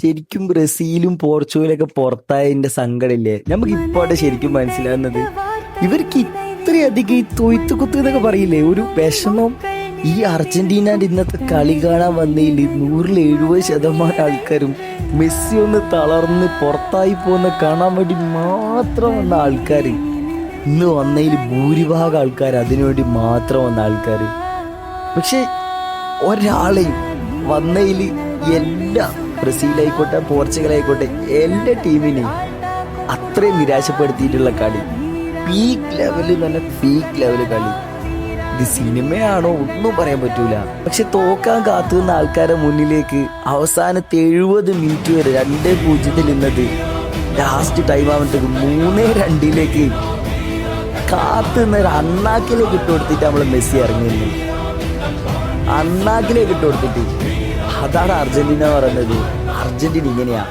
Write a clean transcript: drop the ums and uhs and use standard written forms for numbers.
ശരിക്കും ബ്രസീലും പോർച്ചുഗലൊക്കെ പുറത്തായതിന്റെ സങ്കടമില്ലേ നമുക്ക് ഇപ്പോഴത്തെ ശരിക്കും മനസ്സിലാകുന്നത്. ഇവർക്ക് ഇത്രയധികം ഈ തൊയ്ത്ത് കുത്ത് എന്നൊക്കെ പറയില്ലേ, ഒരു വിഷമം. ഈ അർജന്റീനന്റെ ഇന്നത്തെ കളി കാണാൻ വന്നതിൽ 170% ആൾക്കാരും മെസ്സി ഒന്ന് തളർന്ന് പുറത്തായി പോകുന്ന കാണാൻ വേണ്ടി മാത്രം വന്ന ആൾക്കാർ, ഇന്ന് വന്നതിൽ ഭൂരിഭാഗം ആൾക്കാർ അതിനുവേണ്ടി മാത്രം വന്ന ആൾക്കാർ. പക്ഷെ ഒരാളെയും വന്നതിൽ എല്ലാ ബ്രസീലായിക്കോട്ടെ പോർച്ചുഗലായിക്കോട്ടെ എല്ലാ ടീമിനെയും അത്രയും നിരാശപ്പെടുത്തിയിട്ടുള്ള കളി, പീക്ക് ലെവലിൽ തന്നെ പീക്ക് ലെവൽ കളി. ഇത് സിനിമയാണോ ഒന്നും പറയാൻ പറ്റൂല. പക്ഷെ തോക്കാൻ കാത്തുനിന്ന ആൾക്കാരെ മുന്നിലേക്ക് അവസാനത്തെ 70 മിനിറ്റ് വരെ 2-0 നിന്നത് ലാസ്റ്റ് ടൈം ആവുമ്പോഴത്തേക്ക് 3-2 കാത്തുനിന്ന ഒരു അണ്ണാക്കിലേക്ക് ഇട്ട് കൊടുത്തിട്ട് നമ്മള് മെസ്സി ഇറങ്ങിയിരുന്നു. അണ്ണാക്കിലേക്ക് ഇട്ട് കൊടുത്തിട്ട്. അതാണ് അർജന്റീന പറയുന്നത്. അർജന്റീന ഇങ്ങനെയാ.